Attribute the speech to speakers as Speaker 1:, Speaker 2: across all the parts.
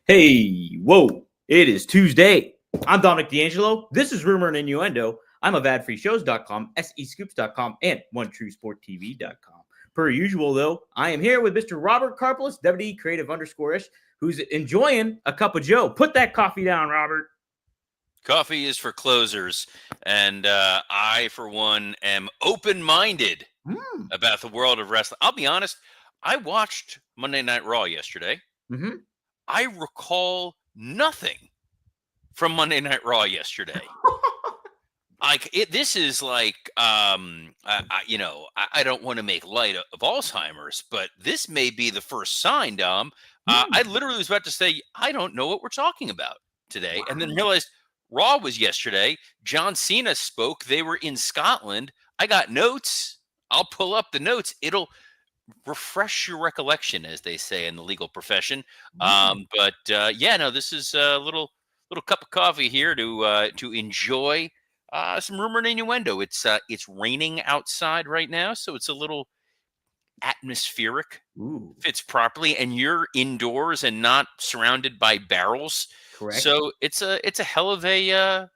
Speaker 1: Hey, whoa, it is Tuesday. I'm Dominic D'Angelo. This is Rumor and Innuendo. I'm of adfreeshows.com, SEScoops.com, and OneTrueSportTV.com. Per usual, though, I am here with Mr. Robert Karpelis, WWE Creative _ish, who's enjoying a cup of Joe. Put that coffee down, Robert.
Speaker 2: Coffee is for closers, and I, for one, am open-minded about the world of wrestling. I'll be honest, I watched Monday Night Raw yesterday.
Speaker 1: Mm-hmm.
Speaker 2: I recall nothing from Monday Night Raw yesterday. This is like, I don't want to make light of Alzheimer's, but this may be the first sign, Dom. I literally was about to say, I don't know what we're talking about today, and then realized Raw was yesterday. John Cena spoke. They were in Scotland. I got notes. I'll pull up the notes. It'll refresh your recollection, as they say in the legal profession. This is a little cup of coffee here to enjoy some rumor and innuendo. It's raining outside right now, so it's a little atmospheric.
Speaker 1: Ooh,
Speaker 2: Fits properly, and you're indoors and not surrounded by barrels.
Speaker 1: correct.
Speaker 2: So it's a hell of a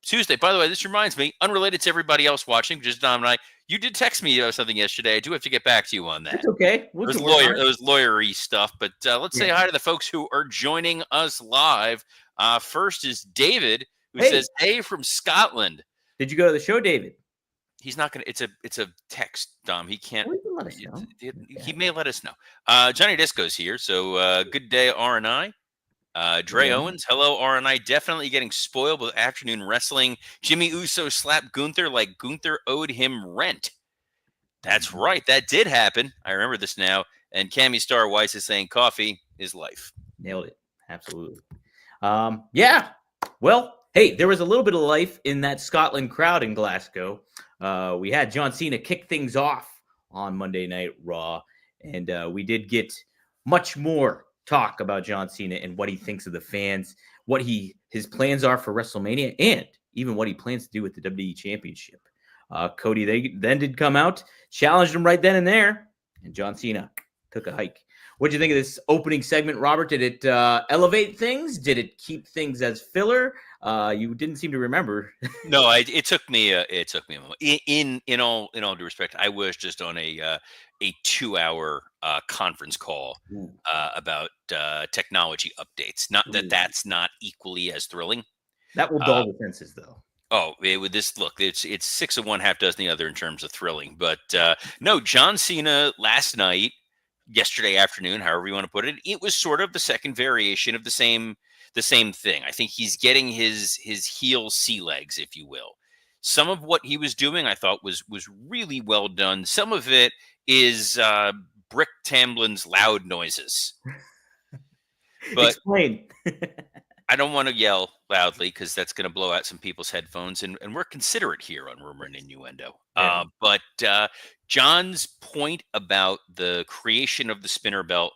Speaker 2: Tuesday. By the way, this reminds me, unrelated to everybody else watching, just Dom and I. You did text me something yesterday. I do have to get back to you on that.
Speaker 1: It's okay.
Speaker 2: It was lawyery stuff, but let's say hi to the folks who are joining us live. First is David, who says, "Hey from Scotland."
Speaker 1: Did you go to the show, David?
Speaker 2: He's not gonna. It's a text, Dom. He can't.
Speaker 1: Well, you can let us know.
Speaker 2: He may let us know. Johnny Disco's here, so good day, R&I. Dre Owens, hello, R&I. Definitely getting spoiled with afternoon wrestling. Jimmy Uso slapped Gunther like Gunther owed him rent. That's right. That did happen. I remember this now. And Cammy Star Weiss is saying coffee is life.
Speaker 1: Nailed it. Absolutely. Yeah. Well, hey, there was a little bit of life in that Scotland crowd in Glasgow. We had John Cena kick things off on Monday Night Raw, and we did get much more talk about John Cena and what he thinks of the fans, what his plans are for WrestleMania, and even what he plans to do with the WWE Championship. Cody then did come out, challenged him right then and there, and John Cena took a hike. What do you think of this opening segment, Robert? Did it elevate things? Did it keep things as filler? You didn't seem to remember.
Speaker 2: No, it took me a moment. In all due respect, I was just on a 2-hour conference call about technology updates. Not that that's not equally as thrilling.
Speaker 1: That will dull the senses, though.
Speaker 2: Oh, with this look, it's 6 of one, half dozen the other in terms of thrilling. But no, John Cena last night, yesterday afternoon, however you want to put it, it was sort of the second variation of the same thing. I think he's getting his heel sea legs, if you will. Some of what he was doing, I thought, was really well done. Some of it is Brick Tamblin's loud noises. But
Speaker 1: explain.
Speaker 2: I don't want to yell loudly because that's going to blow out some people's headphones, and we're considerate here on Rumor and Innuendo.
Speaker 1: Yeah.
Speaker 2: But John's point about the creation of the spinner belt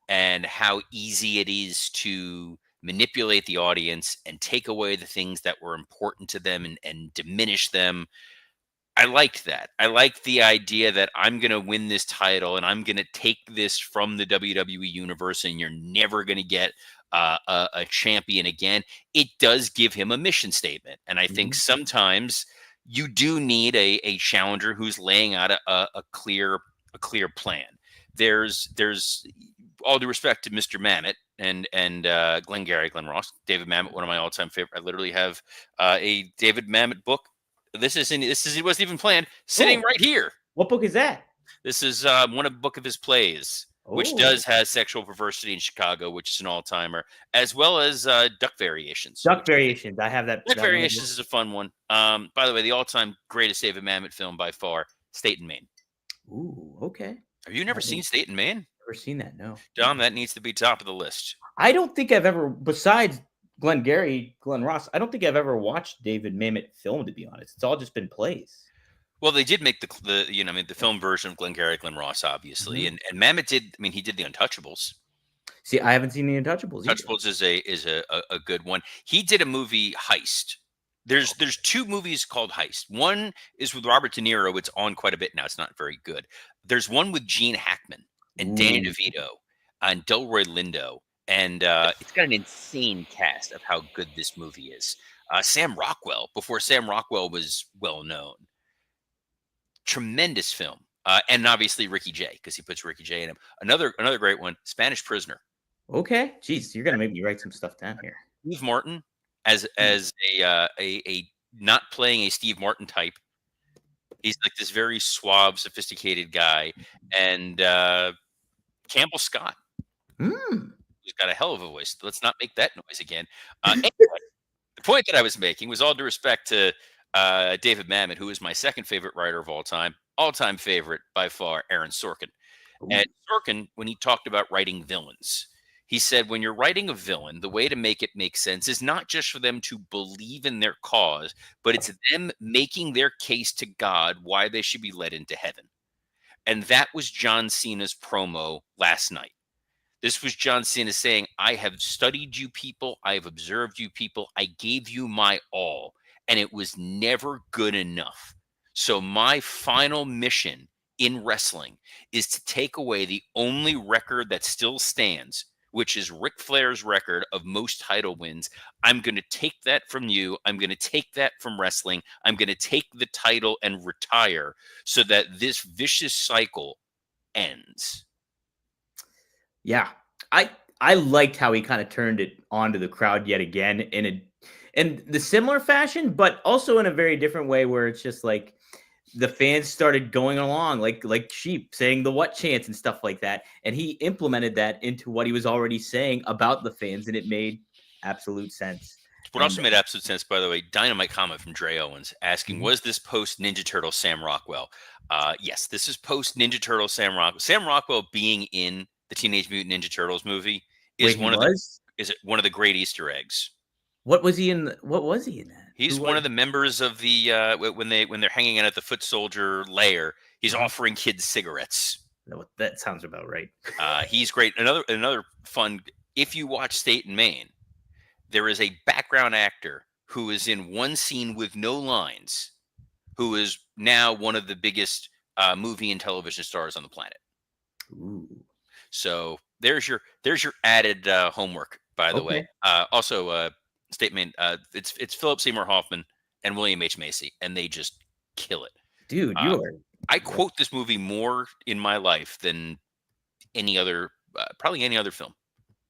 Speaker 2: and how easy it is to manipulate the audience and take away the things that were important to them and diminish them. I liked that. I liked the idea that I'm going to win this title and I'm going to take this from the WWE universe, and you're never going to get a champion again. It does give him a mission statement. And I think sometimes you do need a challenger who's laying out a clear plan. There's all due respect to Mr. Mamet and Glenn Ross, David Mamet, one of my all-time favorite. I literally have a David Mamet book. This wasn't even planned, sitting right here.
Speaker 1: What book is that?
Speaker 2: This is one of book of his plays, which does has sexual perversity in Chicago, which is an all-timer, as well as Duck Variations.
Speaker 1: Duck Variations. I have that.
Speaker 2: Duck Variations is a fun one. By the way, the all-time greatest David Mamet film by far, State and Maine.
Speaker 1: Ooh, okay.
Speaker 2: Have you never seen State and Maine?
Speaker 1: Never seen that, no.
Speaker 2: Dom, that needs to be top of the list.
Speaker 1: I don't think I've ever, besides Glenn Ross, I don't think I've ever watched David Mamet film, to be honest. It's all just been plays.
Speaker 2: Well, they did make the film version of Glenn Ross, obviously, and Mamet did. I mean, he did the Untouchables.
Speaker 1: See, I haven't seen the Untouchables.
Speaker 2: Untouchables is a good one. He did a movie Heist. There's 2 movies called Heist. One is with Robert De Niro. It's on quite a bit now. It's not very good. There's one with Gene Hackman and Danny DeVito and Delroy Lindo and it's got an insane cast of how good this movie is. Sam Rockwell, before Sam Rockwell was well known, tremendous film, and obviously Ricky Jay because he puts Ricky Jay in him. Another great one, Spanish Prisoner.
Speaker 1: Okay. Jeez, you're gonna make me write some stuff down here.
Speaker 2: Steve Martin as
Speaker 1: Hmm.
Speaker 2: a not playing a Steve Martin type. He's like this very suave, sophisticated guy, and Campbell Scott,
Speaker 1: Mm.
Speaker 2: who's got a hell of a voice. Let's not make that noise again. Anyway, the point that I was making was all due respect to David Mamet, who is my second favorite writer of all time favorite by far, Aaron Sorkin.
Speaker 1: Ooh.
Speaker 2: And Sorkin, when he talked about writing villains, he said, when you're writing a villain, the way to make it make sense is not just for them to believe in their cause, but it's them making their case to God why they should be led into heaven. And that was John Cena's promo last night. This was John Cena saying, I have studied you people. I have observed you people. I gave you my all, and it was never good enough. So, my final mission in wrestling is to take away the only record that still stands, which is Ric Flair's record of most title wins. I'm going to take that from you. I'm going to take that from wrestling. I'm going to take the title and retire so that this vicious cycle ends.
Speaker 1: Yeah. I liked how he kind of turned it onto the crowd yet again in the similar fashion, but also in a very different way where it's just like the fans started going along like sheep saying the what chants and stuff like that. And he implemented that into what he was already saying about the fans, and it made absolute sense.
Speaker 2: What
Speaker 1: And
Speaker 2: also made absolute sense, by the way, dynamite comment from Dre Owens asking,
Speaker 1: Mhm.
Speaker 2: was this post Ninja Turtle Sam Rockwell? Yes, this is post Ninja Turtle Sam Rockwell. Sam Rockwell being in the Teenage Mutant Ninja Turtles movie
Speaker 1: Wait,
Speaker 2: is
Speaker 1: he was?
Speaker 2: one of the great Easter eggs.
Speaker 1: What was he in that? Who
Speaker 2: He's one
Speaker 1: was
Speaker 2: of the members of the when they're hanging out at the Foot Soldier lair. He's
Speaker 1: uh-huh.
Speaker 2: offering kids cigarettes.
Speaker 1: That sounds about right.
Speaker 2: He's great. Another fun. If you watch State and Maine, there is a background actor who is in one scene with no lines, who is now one of the biggest movie and television stars on the planet.
Speaker 1: Ooh.
Speaker 2: So there's your added homework, by the way.
Speaker 1: Okay.
Speaker 2: Also, statement. It's Philip Seymour Hoffman and William H Macy, and they just kill it.
Speaker 1: Dude,
Speaker 2: Uh,
Speaker 1: you are
Speaker 2: I
Speaker 1: like,
Speaker 2: quote this movie more in my life than any other, probably any other film.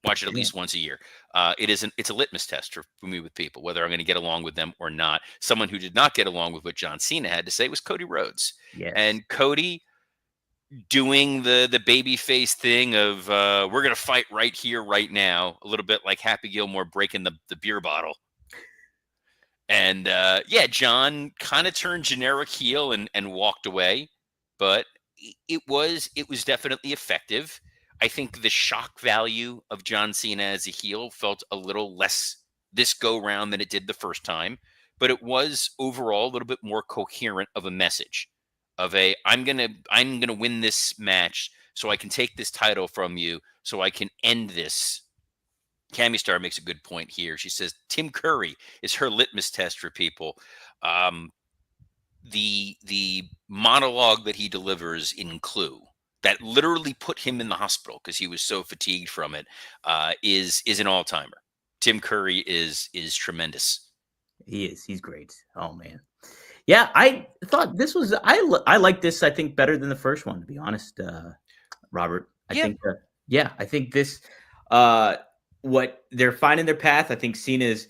Speaker 2: Watch it at
Speaker 1: damn.
Speaker 2: least once a year. It's a litmus test for me with people, whether I'm going to get along with them or not. Someone who did not get along with what John Cena had to say was Cody Rhodes.
Speaker 1: Yes.
Speaker 2: And Cody doing the baby face thing of we're going to fight right here, right now, a little bit like Happy Gilmore breaking the beer bottle. And yeah, John kind of turned generic heel and walked away, but it was definitely effective. I think the shock value of John Cena as a heel felt a little less this go round than it did the first time, but it was overall a little bit more coherent of a message of a I'm gonna win this match so I can take this title from you so I can end this. Cammy Star makes a good point here. She says Tim Curry is her litmus test for people. Um, the monologue that he delivers in Clue that literally put him in the hospital because he was so fatigued from it is an all timer. Tim Curry is tremendous.
Speaker 1: He is. He's great. Oh man. Yeah, I thought this was I like this I think better than the first one, to be honest, Robert. I
Speaker 2: Yeah,
Speaker 1: think yeah, I think this uh what they're finding their path. I think Cena's,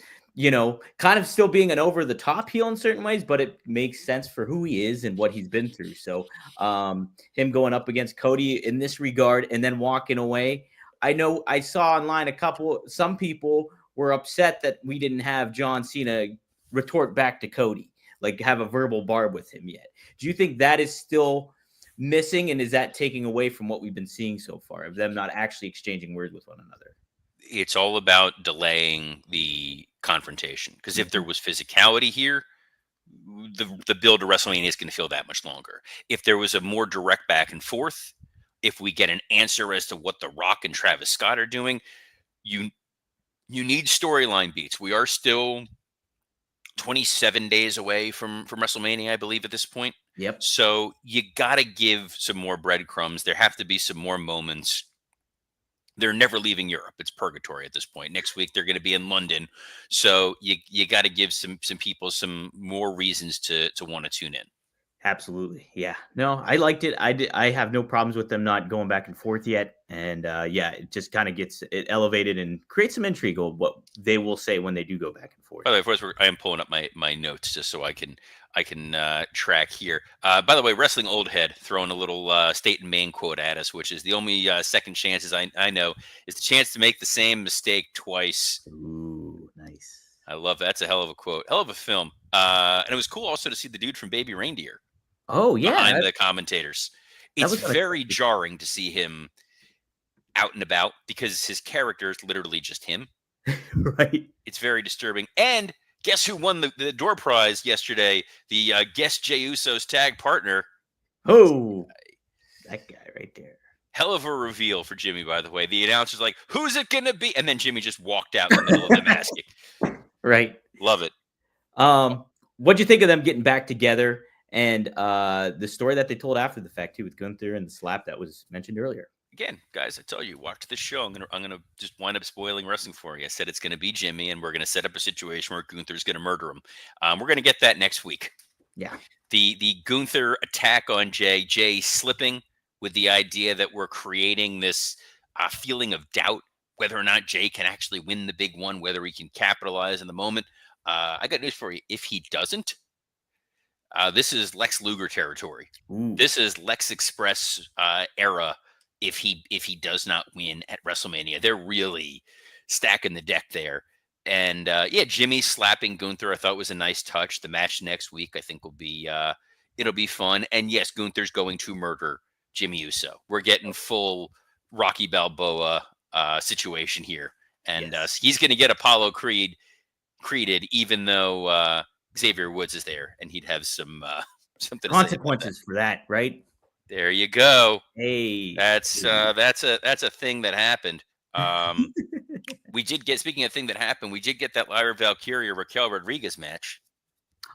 Speaker 1: kind of still being an over the top heel in certain ways, but it makes sense for who he is and what he's been through. So, him going up against Cody in this regard and then walking away. I know I saw online some people were upset that we didn't have John Cena retort back to Cody, like have a verbal barb with him yet. Do you think that is still missing, and is that taking away from what we've been seeing so far of them not actually exchanging words with one another?
Speaker 2: it's all about delaying the confrontation because if there
Speaker 1: Mhm.
Speaker 2: was physicality here, the build to WrestleMania is going to feel that much longer. If there was a more direct back and forth, if we get an answer as to what The Rock and Travis Scott are doing, you you need storyline beats. We are still 27 days away from WrestleMania, I believe, at this point.
Speaker 1: Yep.
Speaker 2: So you got to give some more breadcrumbs. There have to be some more moments they're never leaving Europe. It's purgatory at this point. Next week they're going to be in London, so you got to give some people some more reasons to want to tune in.
Speaker 1: Absolutely. Yeah. No, I liked it. I have no problems with them not going back and forth yet. And yeah, it just kind of gets it elevated and creates some intrigue of what they will say when they do go back and forth.
Speaker 2: By the way, first I am pulling up my notes just so I can track here. By the way, Wrestling Old Head throwing a little State and Maine quote at us, which is the only second chances I know is the chance to make the same mistake twice.
Speaker 1: Ooh, nice.
Speaker 2: I love that. That's a hell of a quote. Hell of a film. And it was cool also to see the dude from Baby Reindeer
Speaker 1: Oh yeah,
Speaker 2: behind the commentators.
Speaker 1: that
Speaker 2: It's
Speaker 1: was
Speaker 2: very jarring to see him out and about because his character is literally just him.
Speaker 1: right.
Speaker 2: It's very disturbing. And guess who won the door prize yesterday? The Guest Jey Uso's tag partner.
Speaker 1: Oh, that guy right there.
Speaker 2: Hell of a reveal for Jimmy, by the way. The announcer's like, "Who's it gonna be?" And then Jimmy just walked out in the middle of the mask.
Speaker 1: Right.
Speaker 2: Love it.
Speaker 1: What'd you think of them getting back together and the story that they told after the fact too with Gunther and the slap that was mentioned earlier?
Speaker 2: Again, guys, I tell you, watch this show. I'm gonna just wind up spoiling wrestling for you. I said it's gonna be Jimmy, and we're gonna set up a situation where Gunther's gonna murder him. We're gonna get that next week.
Speaker 1: Yeah.
Speaker 2: The Gunther attack on Jay slipping with the idea that we're creating this feeling of doubt whether or not Jay can actually win the big one, whether he can capitalize in the moment. I got news for you. If he doesn't, this is Lex Luger territory.
Speaker 1: Ooh.
Speaker 2: This is Lex Express era. If he does not win at WrestleMania, they're really stacking the deck there. And yeah, Jimmy slapping Gunther, I thought was a nice touch. The match next week, I think, will be it'll be fun. And yes, Gunther's going to murder Jimmy Uso. We're getting full Rocky Balboa situation here, and
Speaker 1: Yes.
Speaker 2: he's going to get Apollo created, even though Xavier Woods is there, and he'd have some something to say about that.
Speaker 1: Consequences for that, right?
Speaker 2: There you go.
Speaker 1: Hey.
Speaker 2: That's a thing that happened. We did get, speaking of thing that happened, we did get that Lyra Valkyria Raquel Rodriguez match.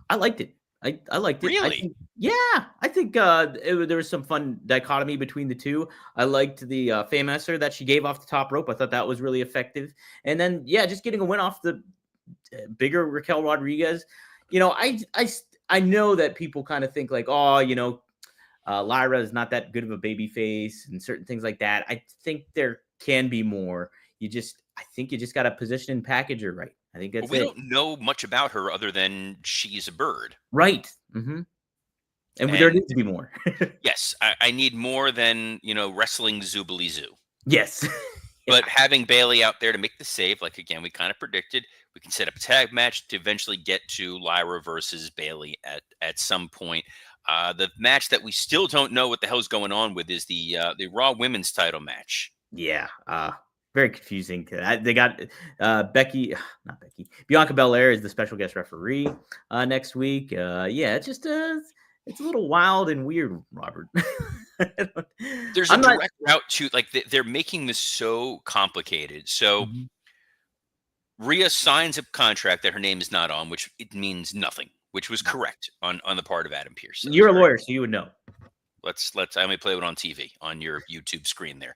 Speaker 1: I liked it. I liked it.
Speaker 2: Really?
Speaker 1: I think there was some fun dichotomy between the two. I liked the Famouser that she gave off the top rope. I thought that was really effective. And then, yeah, just getting a win off the bigger Raquel Rodriguez. You know, I know that people kind of think like, oh, you know, Lyra is not that good of a baby face and certain things like that. I think there can be more. I think you just got to position and package her right. I think that's
Speaker 2: we
Speaker 1: it.
Speaker 2: don't know much about her other than she's a bird.
Speaker 1: Right. Mm-hmm. And there needs to be more.
Speaker 2: Yes, I need more than, you know, wrestling Zoobly Zoo.
Speaker 1: Yes.
Speaker 2: But having Bailey out there to make the save, like, again, we kind of predicted, we can set up a tag match to eventually get to Lyra versus Bailey at some point. The match that we still don't know what the hell's going on with is the Raw Women's title match.
Speaker 1: Yeah. Very confusing. They got Bianca Belair is the special guest referee next week. Yeah, it's just it's a little wild and weird, Robert.
Speaker 2: There's a direct route to, like, they're making this so complicated. So Rhea signs a contract that her name is not on, which it means nothing, which was correct on the part of Adam Pearce. So
Speaker 1: you're a lawyer, so you would know.
Speaker 2: Let's I only play it on TV on your YouTube screen there.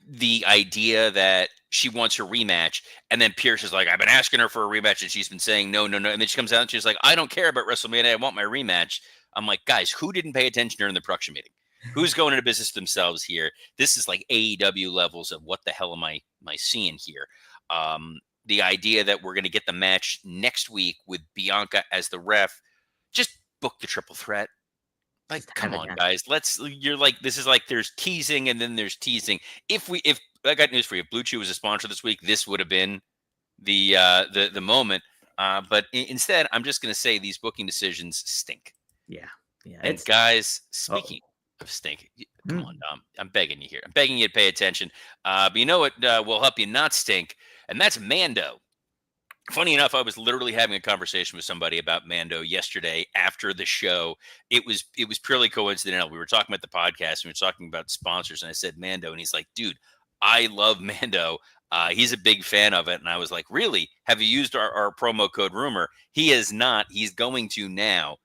Speaker 2: The idea that she wants her rematch, and then Pierce is like, I've been asking her for a rematch, and she's been saying no. And then she comes out and she's like, I don't care about WrestleMania. I want my rematch. I'm like, guys, who didn't pay attention during the production meeting? Who's going into business themselves here? This is like AEW levels of what the hell am I seeing here? The idea that we're going to get the match next week with Bianca as the ref, just book the triple threat. Like, come on, guys. You're like, this is like, there's teasing and then there's teasing. If I got news for you, if Blue Chew was a sponsor this week, this would have been the moment. But instead, I'm just going to say these booking decisions stink.
Speaker 1: Yeah.
Speaker 2: And guys, speaking of stink, come on, Dom. I'm begging you here. I'm begging you to pay attention. But you know what will help you not stink? And that's Mando. Funny enough, I was literally having a conversation with somebody about Mando yesterday after the show. It was purely coincidental. We were talking about the podcast and we were talking about sponsors, and I said Mando, and he's like, dude, I love Mando. He's a big fan of it. And I was like, really? Have you used our promo code Rumor? He is not. He's going to now,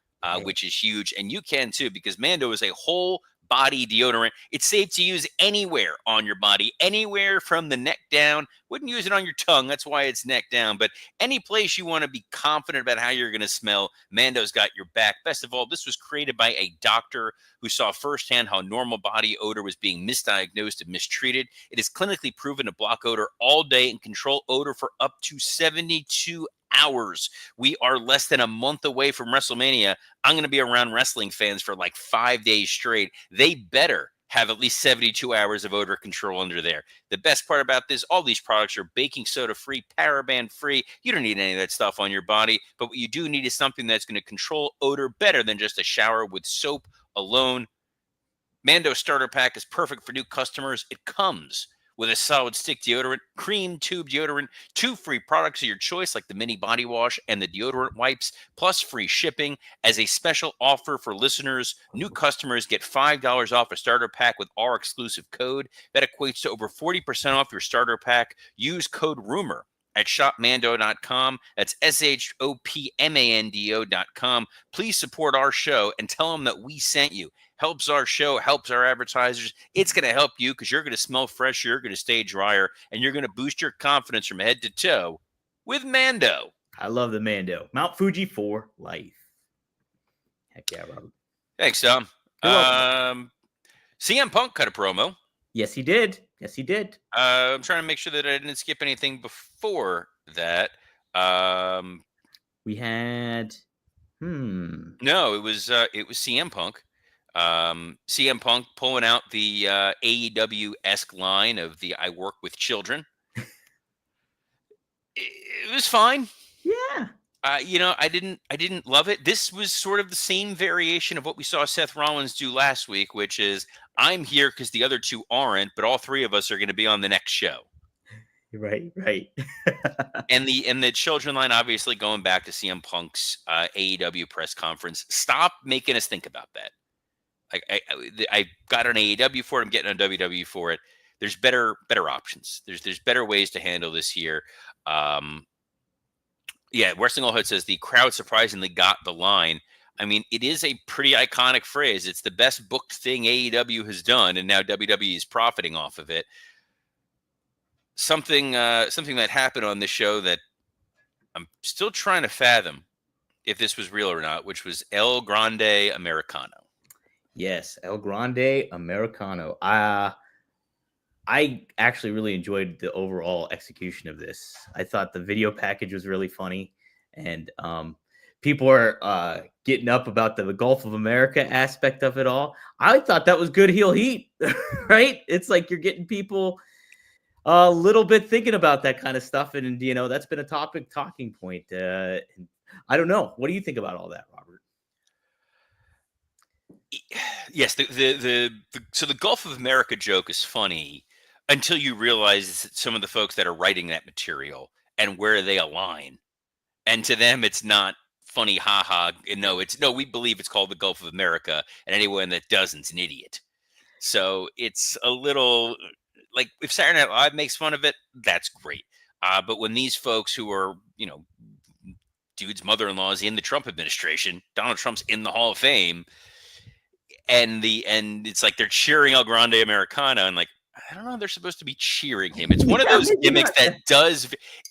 Speaker 2: which is huge. And you can too, because Mando is a whole body deodorant. It's safe to use anywhere on your body, anywhere from the neck down. Wouldn't use it on your tongue. That's why it's neck down. But any place you want to be confident about how you're going to smell, Mando's got your back. Best of all, this was created by a doctor who saw firsthand how normal body odor was being misdiagnosed and mistreated. It is clinically proven to block odor all day and control odor for up to 72 hours. We are less than a month away from WrestleMania. I'm going to be around wrestling fans for like 5 days straight. They better have at least 72 hours of odor control under there. The best part about this, all these products are baking soda free, paraben free. You don't need any of that stuff on your body, but what you do need is something that's going to control odor better than just a shower with soap alone. Mando Starter Pack is perfect for new customers. It comes with a solid stick deodorant, cream tube deodorant, 2 free products of your choice like the mini body wash and the deodorant wipes, plus free shipping. As a special offer for listeners, new customers get $5 off a starter pack with our exclusive code. That equates to over 40% off your starter pack. Use code RUMOR at shopmando.com. That's shopmando.com. Please support our show and tell them that we sent you. Helps our show, helps our advertisers. It's going to help you because you're going to smell fresh, you're going to stay drier, and you're going to boost your confidence from head to toe with Mando.
Speaker 1: I love the Mando. Mount Fuji for life. Heck yeah, Robert.
Speaker 2: Thanks, Tom.
Speaker 1: You're welcome.
Speaker 2: CM Punk cut a promo.
Speaker 1: Yes, he did. Yes, he did.
Speaker 2: I'm trying to make sure that I didn't skip anything before that.
Speaker 1: We had.
Speaker 2: No, it was CM Punk. CM Punk pulling out the AEW-esque line of the "I work with children." It was fine.
Speaker 1: Yeah.
Speaker 2: I didn't love it. This was sort of the same variation of what we saw Seth Rollins do last week, which is I'm here because the other two aren't, but all 3 of us are going to be on the next show.
Speaker 1: Right.
Speaker 2: And the children line, obviously going back to CM Punk's AEW press conference. Stop making us think about that. I got an AEW for it. I'm getting on WWE for it. There's better options. There's better ways to handle this here. Wrestling All Hood says the crowd surprisingly got the line. I mean, it is a pretty iconic phrase. It's the best booked thing AEW has done, and now WWE is profiting off of it. Something that happened on this show that I'm still trying to fathom if this was real or not, which was El Grande Americano.
Speaker 1: Yes, El Grande Americano. I actually really enjoyed the overall execution of this. I thought the video package was really funny, and people are getting up about the Gulf of America aspect of it all. I thought that was good heel heat, right? It's like you're getting people a little bit thinking about that kind of stuff, and that's been a talking point. I don't know. What do you think about all that, Robert?
Speaker 2: Yes, so the Gulf of America joke is funny until you realize that some of the folks that are writing that material and where they align, and to them it's not funny, haha. No, we believe it's called the Gulf of America, and anyone that doesn't's an idiot. So it's a little like if Saturday Night Live makes fun of it, that's great. But when these folks who are dude's mother-in-law is in the Trump administration, Donald Trump's in the Hall of Fame. And it's like they're cheering El Grande Americana, and like I don't know, they're supposed to be cheering him. It's one of those gimmicks that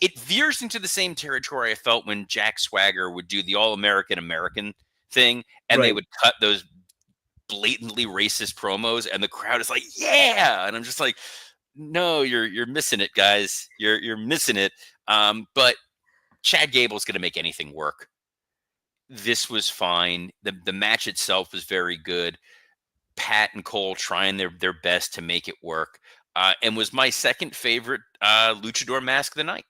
Speaker 2: it veers into the same territory I felt when Jack Swagger would do the All-American American thing, and they would cut those blatantly racist promos, and the crowd is like, yeah, and I'm just like, no, you're missing it, guys. You're missing it. But Chad Gable's going to make anything work. This was fine. The match itself was very good. Pat and Cole trying their best to make it work, and was my second favorite luchador mask of the night.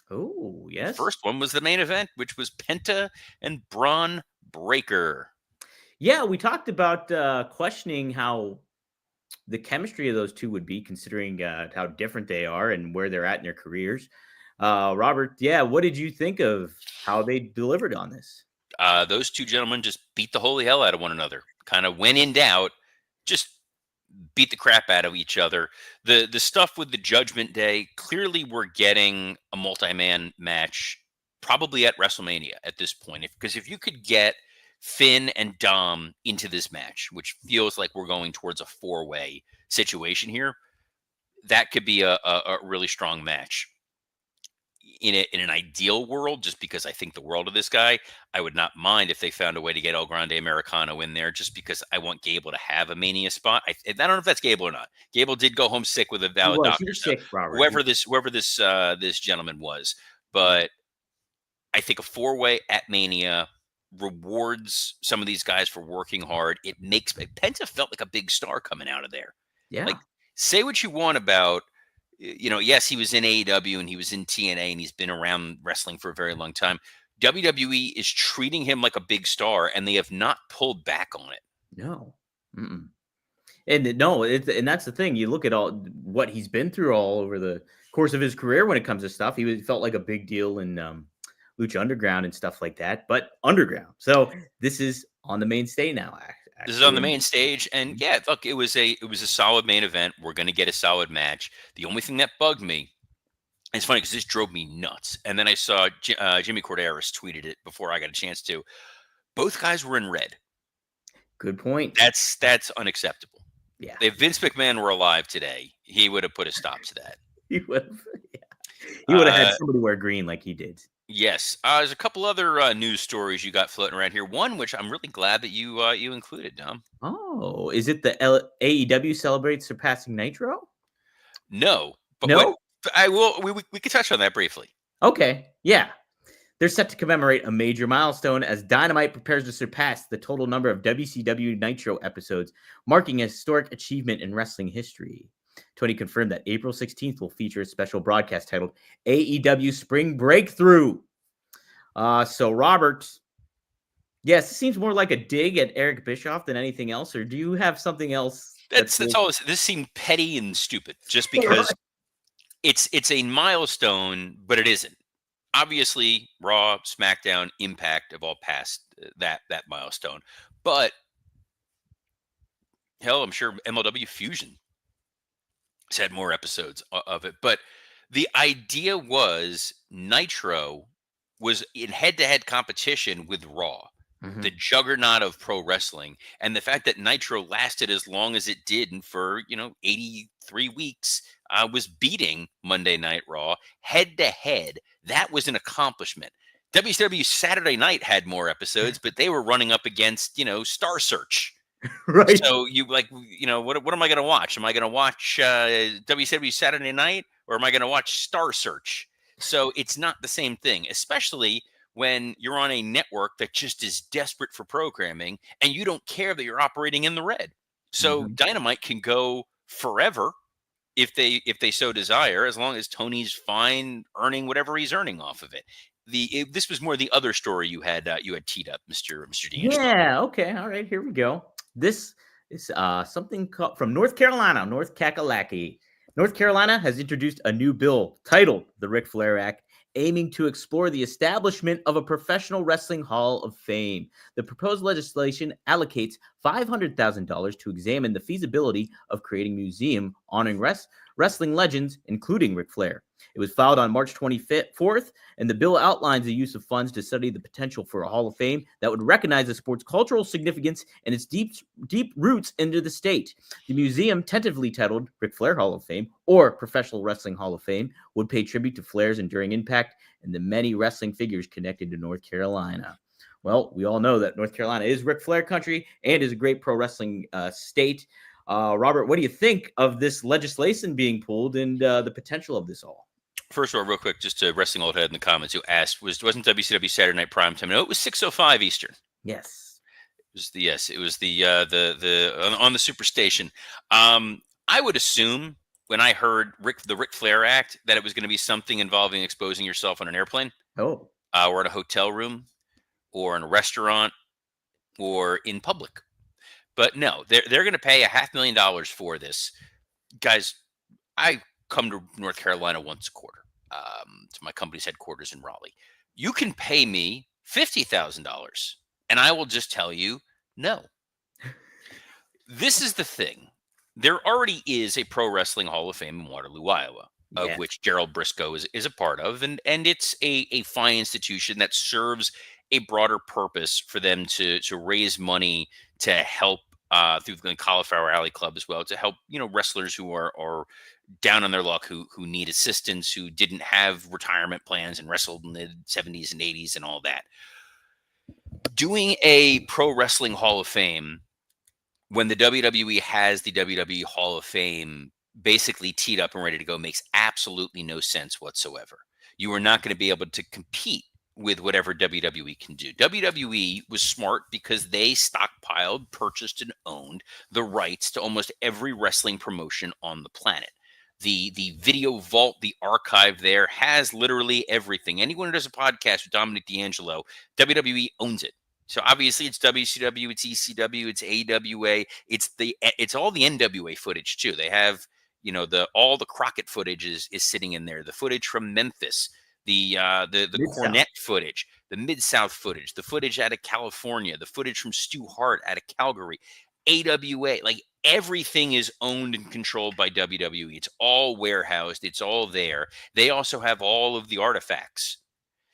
Speaker 1: Oh, yes.
Speaker 2: The first one was the main event, which was Penta and Braun Breaker.
Speaker 1: Yeah, we talked about questioning how the chemistry of those two would be, considering how different they are and where they're at in their careers. Robert, what did you think of how they delivered on this?
Speaker 2: Those two gentlemen just beat the holy hell out of one another. Kind of when in doubt, just beat the crap out of each other. The stuff with the Judgment Day, clearly we're getting a multi-man match probably at WrestleMania at this point. Because if you could get Finn and Dom into this match, which feels like we're going towards a 4-way situation here. That could be a really strong match. In an ideal world, just because I think the world of this guy, I would not mind if they found a way to get El Grande Americano in there, just because I want Gable to have a Mania spot. I don't know if that's Gable or not. Gable did go home sick with a valid
Speaker 1: He
Speaker 2: doctor,
Speaker 1: was
Speaker 2: so
Speaker 1: sick, Robert.
Speaker 2: whoever this gentleman was, but I think a 4-way at Mania rewards some of these guys for working hard. It makes Penta felt like a big star coming out of there.
Speaker 1: Yeah.
Speaker 2: Like, say what you want about, yes, he was in AEW and he was in TNA and he's been around wrestling for a very long time. WWE is treating him like a big star, and they have not pulled back on it.
Speaker 1: No. Mm-mm. And that's the thing. You look at all what he's been through all over the course of his career when it comes to stuff. Felt like a big deal in Lucha Underground and stuff like that, but underground. So this is on the mainstay now.
Speaker 2: This is on the
Speaker 1: Actually.
Speaker 2: main stage, and yeah, look, it was a solid main event. We're going to get a solid match. The only thing that bugged me, it's funny because this drove me nuts, and then I saw Jimmy Corderas tweeted it before I got a chance to. Both guys were in red.
Speaker 1: Good point.
Speaker 2: That's unacceptable.
Speaker 1: Yeah.
Speaker 2: If Vince McMahon were alive today, he would have put a stop to that.
Speaker 1: He would have. Yeah. He would have had somebody wear green like he did.
Speaker 2: Yes. There's a couple other news stories you got floating around here. One, which I'm really glad that you included, Dom.
Speaker 1: Oh, is it the AEW celebrates surpassing Nitro?
Speaker 2: No. But
Speaker 1: no?
Speaker 2: I will. We could touch on that briefly.
Speaker 1: Okay. Yeah. They're set to commemorate a major milestone as Dynamite prepares to surpass the total number of WCW Nitro episodes, marking a historic achievement in wrestling history. Tony confirmed that April 16th will feature a special broadcast titled AEW Spring Breakthrough. So, Robert, yes, it seems more like a dig at Eric Bischoff than anything else, or do you have something else?
Speaker 2: That's all. This seemed petty and stupid, just because it's a milestone, but it isn't. Obviously, Raw, SmackDown, Impact have all passed that milestone. But hell, I'm sure MLW Fusion has had more episodes of it. But the idea was Nitro was in head-to-head competition with Raw, the juggernaut of pro wrestling. And the fact that Nitro lasted as long as it did, and for 83 weeks, was beating Monday Night Raw head-to-head. That was an accomplishment. WCW Saturday Night had more episodes, but they were running up against, Star Search.
Speaker 1: Right.
Speaker 2: So what am I going to watch? Am I going to watch WCW Saturday Night, or am I going to watch Star Search? So it's not the same thing, especially when you're on a network that just is desperate for programming and you don't care that you're operating in the red. So Dynamite can go forever if they so desire, as long as Tony's fine earning whatever he's earning off of it. This was more the other story you had teed up, Mr. Dean.
Speaker 1: Yeah. Okay. All right. Here we go. This is something from North Carolina. North Kakalaki. North Carolina has introduced a new bill titled the Ric Flair Act, aiming to explore the establishment of a professional wrestling hall of fame. The proposed legislation allocates $500,000 to examine the feasibility of creating a museum honoring wrestling legends, including Ric Flair. It was filed on March 24th, and the bill outlines the use of funds to study the potential for a Hall of Fame that would recognize the sport's cultural significance and its deep roots into the state. The museum, tentatively titled Ric Flair Hall of Fame or Professional Wrestling Hall of Fame, would pay tribute to Flair's enduring impact and the many wrestling figures connected to North Carolina. Well, we all know that North Carolina is Ric Flair country and is a great pro wrestling state. Robert, what do you think of this legislation being pulled and the potential of this all?
Speaker 2: First of all, real quick, just to Wrestling Old Head in the comments who asked, wasn't WCW Saturday Night Prime Time? No, it was 6:05 Eastern.
Speaker 1: Yes.
Speaker 2: It was the on the Superstation. I would assume when I heard the Ric Flair Act that it was going to be something involving exposing yourself on an airplane, or in a hotel room, or in a restaurant, or in public. But no, they're going to pay $500,000 for this, guys. I come to North Carolina once a quarter, to my company's headquarters in Raleigh. You can pay me $50,000, and I will just tell you no. This is the thing. There already is a Pro Wrestling Hall of Fame in Waterloo, Iowa, of which Gerald Briscoe is a part of, and it's a fine institution that serves a broader purpose for them to raise money to help through the Cauliflower Alley Club as well, to help wrestlers who are down on their luck, who need assistance, who didn't have retirement plans and wrestled in the 70s and 80s and all that. Doing a Pro Wrestling Hall of Fame when the WWE has the WWE Hall of Fame basically teed up and ready to go makes absolutely no sense whatsoever. You are not going to be able to compete with whatever WWE can do. WWE was smart because they stockpiled, purchased, and owned the rights to almost every wrestling promotion on the planet. The video vault, the archive there has literally everything. Anyone who does a podcast with Dominic D'Angelo, WWE owns it. So obviously it's WCW, it's ECW, it's AWA, it's all the NWA footage too. They have all the Crockett footage is sitting in there. The footage from Memphis, the
Speaker 1: Mid-South.
Speaker 2: Cornette footage, the Mid-South footage, the footage out of California, the footage from Stu Hart out of Calgary, AWA, like everything is owned and controlled by WWE. It's all warehoused. It's all there. They also have all of the artifacts.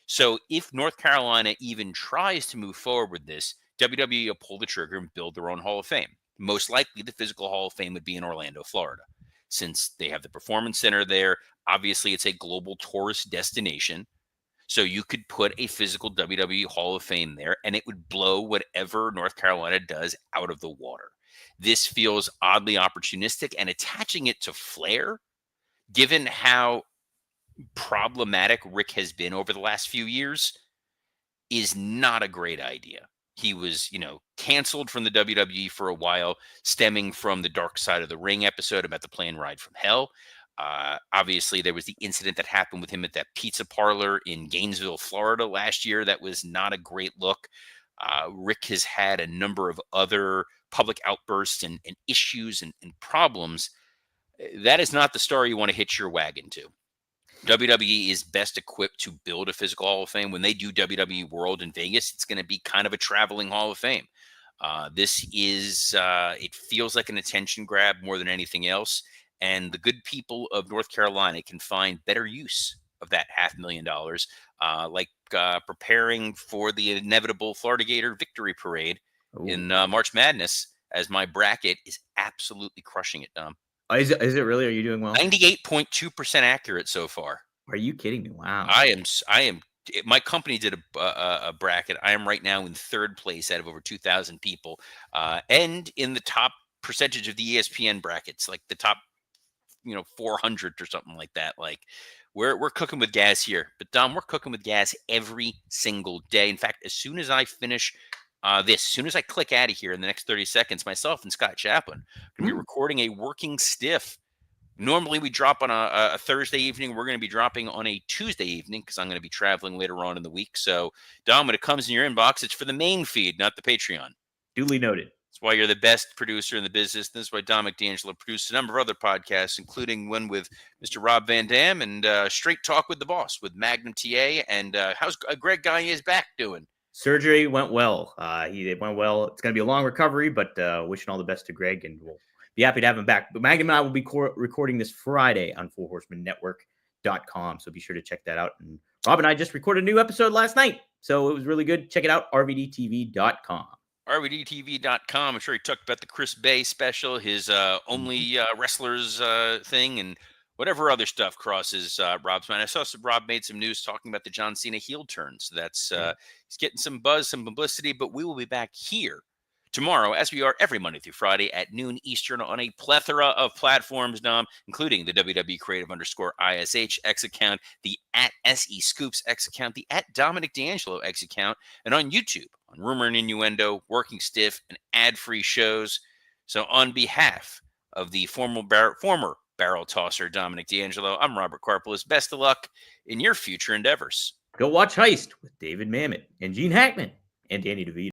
Speaker 2: So if North Carolina even tries to move forward with this, WWE will pull the trigger and build their own Hall of Fame. Most likely the physical Hall of Fame would be in Orlando, Florida, since they have the Performance Center there. Obviously, it's a global tourist destination. So you could put a physical WWE Hall of Fame there, and it would blow whatever North Carolina does out of the water. This feels oddly opportunistic, and attaching it to Flair, given how problematic Rick has been over the last few years, is not a great idea. He was, canceled from the WWE for a while, stemming from the Dark Side of the Ring episode about the plane ride from hell. Obviously, there was the incident that happened with him at that pizza parlor in Gainesville, Florida last year. That was not a great look. Rick has had a number of other public outbursts and issues and problems. That is not the star you want to hitch your wagon to. WWE is best equipped to build a physical Hall of Fame. When they do WWE World in Vegas, it's going to be kind of a traveling Hall of Fame. This is, it feels like an attention grab more than anything else. And the good people of North Carolina can find better use of that $500,000, like preparing for the inevitable Florida Gator victory parade in March Madness, as my bracket is absolutely crushing it, Dom.
Speaker 1: Is it really? Are you doing well?
Speaker 2: 98.2% accurate so far.
Speaker 1: Are you kidding me? Wow.
Speaker 2: I am. My company did a bracket. I am right now in third place out of over 2,000 people, and in the top percentage of the ESPN brackets, like the top, 400 or something like that. Like we're cooking with gas here. But Dom, we're cooking with gas every single day. In fact, as soon as I finish as soon as I click out of here in the next 30 seconds, myself and Scott Chaplin are going to be recording a working stiff. Normally we drop on a Thursday evening. We're going to be dropping on a Tuesday evening because I'm going to be traveling later on in the week. So, Dom, when it comes in your inbox, it's for the main feed, not the Patreon.
Speaker 1: Duly noted.
Speaker 2: That's why you're the best producer in the business. This is why Dominic D'Angelo produced a number of other podcasts, including one with Mr. Rob Van Dam and Straight Talk with the Boss with Magnum TA. And how's Greg Gagne's back doing?
Speaker 1: Surgery went well. It went well. It's going to be a long recovery, but wishing all the best to Greg, and we'll be happy to have him back. But Magnum and I will be recording this Friday on FourHorsemenNetwork.com, so be sure to check that out. And Rob and I just recorded a new episode last night, so it was really good. Check it out, RVDTV.com.
Speaker 2: RVDTV.com. I'm sure he talked about the Chris Bay special, his only wrestlers thing, and whatever other stuff crosses Rob's mind. I saw Rob made some news talking about the John Cena heel turn. So that's he's getting some buzz, some publicity, but we will be back here tomorrow, as we are every Monday through Friday at noon Eastern on a plethora of platforms, Dom, including the WWE Creative _ISH X account, the @SE Scoops X account, the @Dominic D'Angelo X account, and on YouTube on Rumor and Innuendo, Working Stiff, and ad-free shows. So on behalf of the former barrel tosser Dominic D'Angelo, I'm Robert Karpelis. Best of luck in your future endeavors.
Speaker 1: Go watch Heist with David Mamet and Gene Hackman and Danny DeVito.